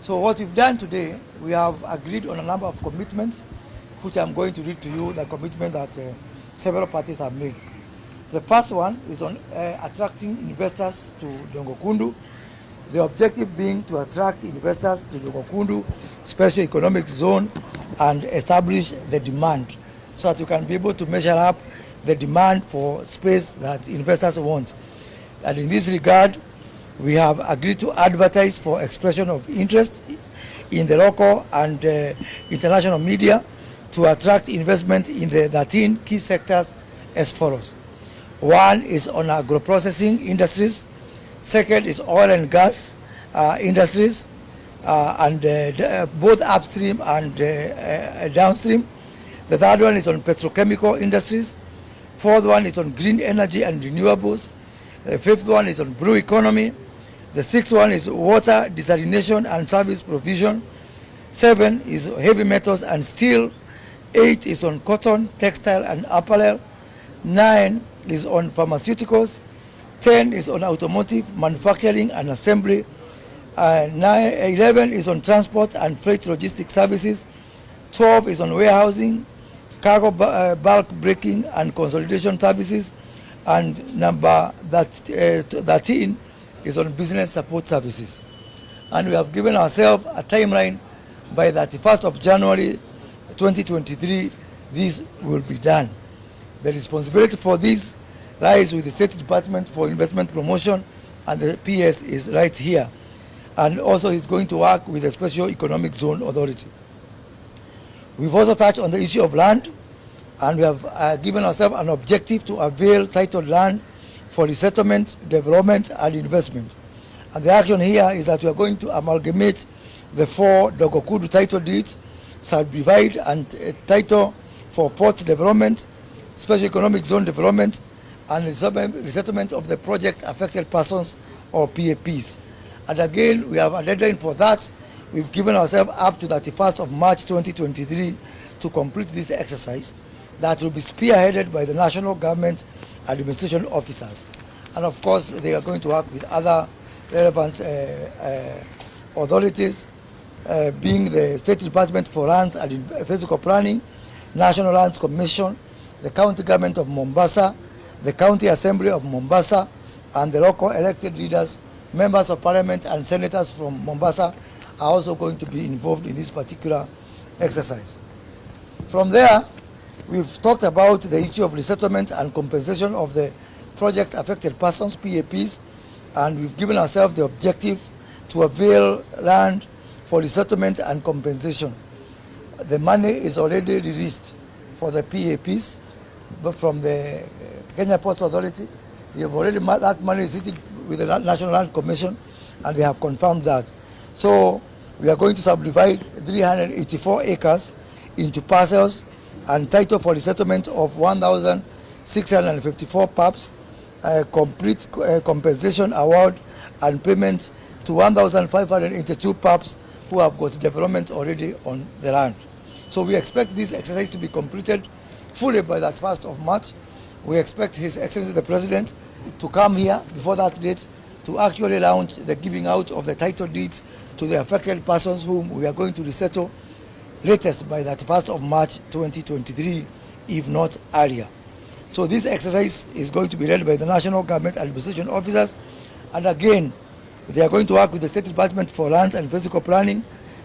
So what we've done today, we have agreed on a number of commitments, which I'm going to read to you, the commitment that several parties have made. The first one is on attracting investors to Dongokundu. The objective being to attract investors to Dongokundu Special Economic Zone and establish the demand so that you can be able to measure up the demand for space that investors want. And in this regard, we have agreed to advertise for expression of interest in the local and international media to attract investment in the 13 key sectors as follows. One is on agro-processing industries. Second is oil and gas industries, and both upstream and downstream. The third one is on petrochemical industries. Fourth one is on green energy and renewables. The fifth one is on blue economy. The sixth one is water desalination and service provision. 7 is heavy metals and steel. 8 is on cotton, textile and apparel. 9 is on pharmaceuticals. 10 is on automotive, manufacturing and assembly. 11 is on transport and freight logistic services. 12 is on warehousing, cargo bulk breaking and consolidation services. And number 13 is on business support services. And we have given ourselves a timeline by 31st of January 2023, this will be done. The responsibility for this lies with the State Department for Investment Promotion, and the PS is right here. And also he's going to work with the Special Economic Zone Authority. We've also touched on the issue of land, and we have given ourselves an objective to avail titled land for resettlement, development, and investment. And the action here is that we are going to amalgamate the 4 Dongokundu title deeds, subdivide and title for port development, special economic zone development, and resettlement of the project affected persons or PAPs. And again, we have a deadline for that. We've given ourselves up to 31st of March 2023 to complete this exercise that will be spearheaded by the national government administration officers. And of course, they are going to work with other relevant authorities, being the State Department for Lands and Physical Planning, National Lands Commission, the County Government of Mombasa, the County Assembly of Mombasa, and the local elected leaders, members of parliament and senators from Mombasa are also going to be involved in this particular exercise. From there, we've talked about the issue of resettlement and compensation of the project affected persons, PAPs, and we've given ourselves the objective to avail land for resettlement and compensation. The money is already released for the PAPs, but from the Kenya Ports Authority, they have already, that money is sitting with the National Land Commission, and they have confirmed that. So we are going to subdivide 384 acres into parcels and title for resettlement of 1,654 PAPs, complete compensation award and payment to 1,582 PAPs who have got development already on the land. So we expect this exercise to be completed fully by that 1st of March. We expect His Excellency the President to come here before that date to actually launch the giving out of the title deeds to the affected persons whom we are going to resettle latest by that 1st of March 2023, if not earlier. So this exercise is going to be led by the National Government Administration Officers, and again, they are going to work with the State Department for Lands and Physical Planning,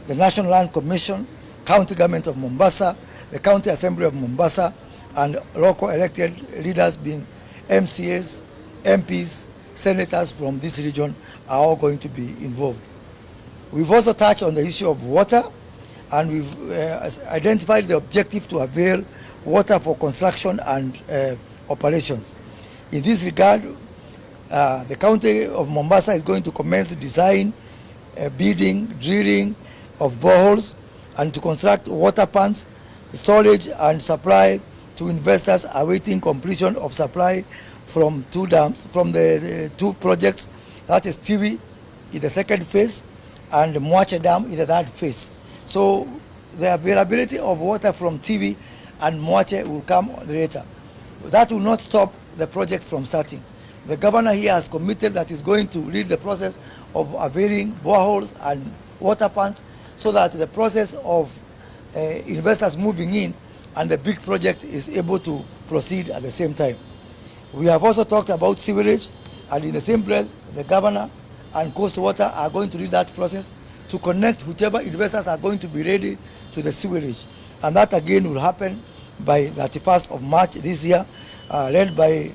the National Land Commission, County Government of Mombasa, the County Assembly of Mombasa, and local elected leaders being MCAs, MPs, senators from this region are all going to be involved. We've also touched on the issue of water, and we've identified the objective to avail water for construction and operations. In this regard, the County of Mombasa is going to commence design, bidding, drilling of boreholes, and to construct water pumps, storage and supply to investors awaiting completion of supply from 2 dams, from the 2 projects, that is Tiwi in the 2nd phase and Mwache Dam in the 3rd phase. So the availability of water from Tiwi and Mwache will come later. That will not stop the project from starting. The governor here has committed that he's going to lead the process of availing boreholes and water plants, so that the process of investors moving in and the big project is able to proceed at the same time. We have also talked about sewerage, and in the same breath, the governor and Coast Water are going to lead that process to connect whichever investors are going to be ready to the sewerage. And that again will happen by 31st of March this year, led by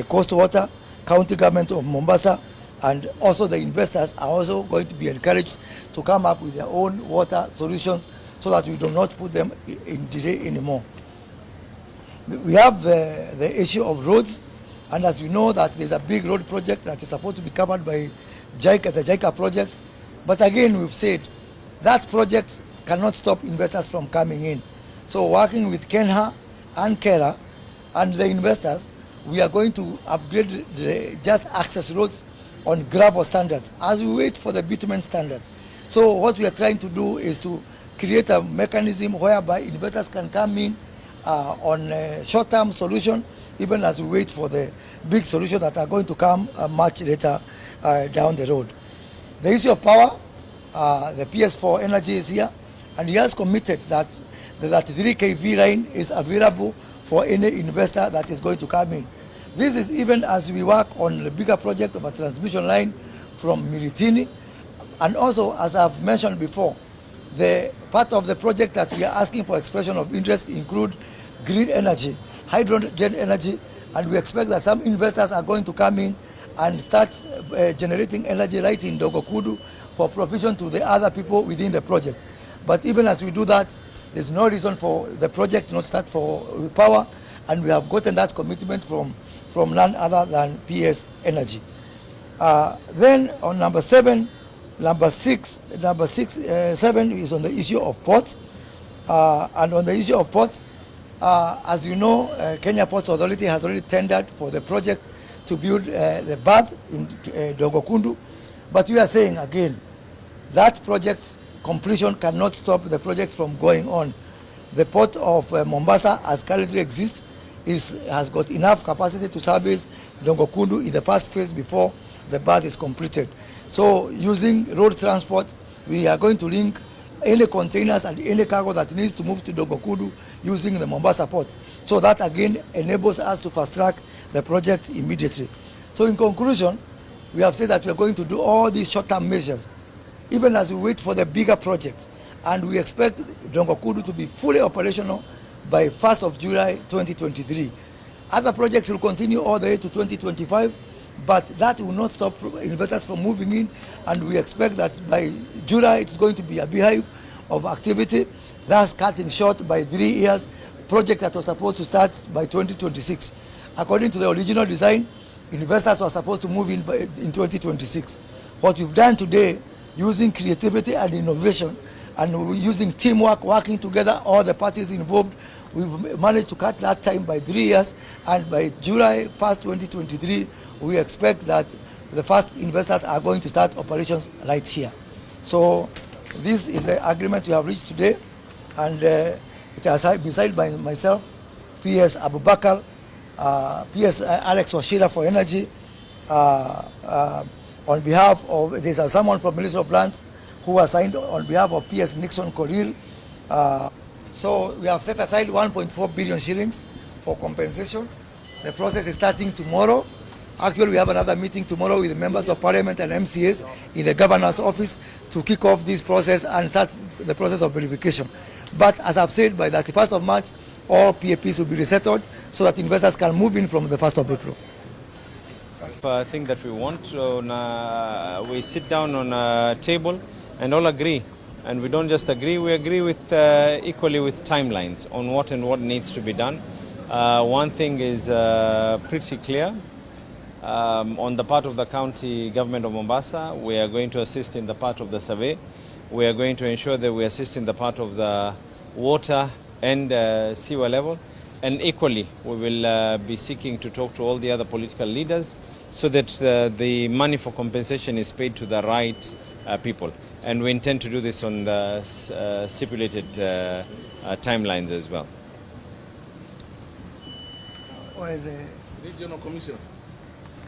Coast Water, County Government of Mombasa, and also the investors are also going to be encouraged to come up with their own water solutions so that we do not put them in delay anymore. We have the issue of roads, and as you know that there's a big road project that is supposed to be covered by JICA, the JICA project, but again we've said that project cannot stop investors from coming in. So working with Kenya and Kera and the investors, we are going to upgrade the just access roads on gravel standards as we wait for the bitumen standards. So what we are trying to do is to create a mechanism whereby investors can come in on a short-term solution, even as we wait for the big solutions that are going to come much later down the road. The issue of power, the PS4 Energy is here, and he has committed that the 3 kV line is available for any investor that is going to come in. This is even as we work on the bigger project of a transmission line from Miritini, and also, as I've mentioned before, the part of the project that we are asking for expression of interest include green energy, hydrogen energy, and we expect that some investors are going to come in and start generating energy right in Dogokudu for provision to the other people within the project. But even as we do that, there's no reason for the project not start for power, and we have gotten that commitment from none other than PS Energy. Then on number 7 is on the issue of port, and on the issue of port, as you know, Kenya Ports Authority has already tendered for the project to build the berth in Dogokundu, but we are saying again that project completion cannot stop the project from going on. The port of Mombasa, as currently exists, has got enough capacity to service Dogokundu in the first phase before the berth is completed. So using road transport, we are going to link any containers and any cargo that needs to move to Dogokundu using the Mombasa port. So that again enables us to fast track the project immediately. So in conclusion, we have said that we are going to do all these short-term measures even as we wait for the bigger projects, and we expect Dogokundu to be fully operational by 1st of July 2023. Other projects will continue all the way to 2025, but that will not stop investors from moving in, and we expect that by July it's going to be a beehive of activity, thus cutting short by 3 years project that was supposed to start by 2026. According to the original design, investors were supposed to move in 2026. What we've done today, using creativity and innovation, and using teamwork, working together, all the parties involved, we've managed to cut that time by 3 years, and by July 1st, 2023, we expect that the first investors are going to start operations right here. So this is the agreement we have reached today, and it has been signed by myself, PS Abubakar, PS Alex Washira for energy, on behalf of, there's someone from Ministry of Lands who was signed on behalf of PS Nixon Korir. So we have set aside 1.4 billion shillings for compensation. The process is starting tomorrow. Actually, we have another meeting tomorrow with the members of parliament and MCAs in the governor's office to kick off this process and start the process of verification. But as I've said, by the 31st of March, all PAPs will be resettled so that investors can move in from the 1st of April. I think that we want we sit down on a table and all agree, and we don't just agree, we agree with equally with timelines on what needs to be done. One thing is pretty clear. On the part of the county government of Mombasa, we are going to assist in the part of the survey. We are going to ensure that we assist in the part of the water and sewer level, and equally we will be seeking to talk to all the other political leaders so that the money for compensation is paid to the right people. And we intend to do this on the stipulated timelines as well. Where is the Regional Commissioner?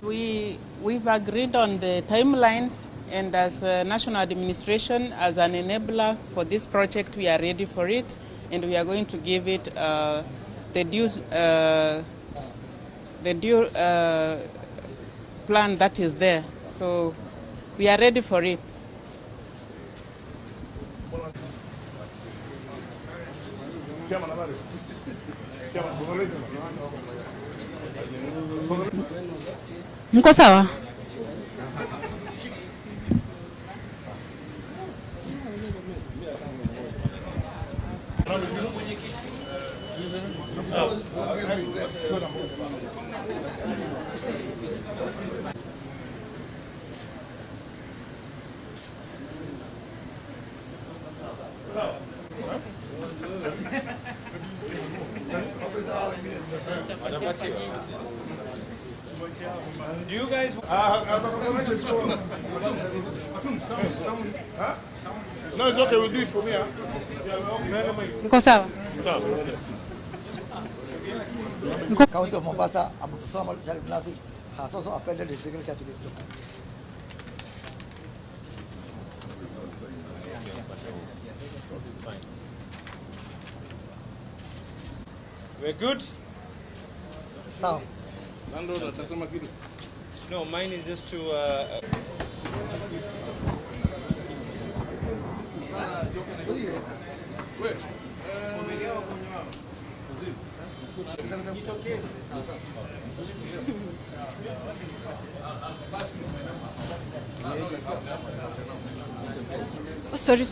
We've agreed on the timelines And as a national administration, as an enabler for this project, we are ready for it, and we are going to give it the due plan that is there. So we are ready for it. Mko sawa? Do you guys? No, it's okay. We'll do it for me. Mko sawa? County of Mombasa, Abdulswamad has also appended his signature to this document. We're good? Sawa. No, mine is just to. Sorry.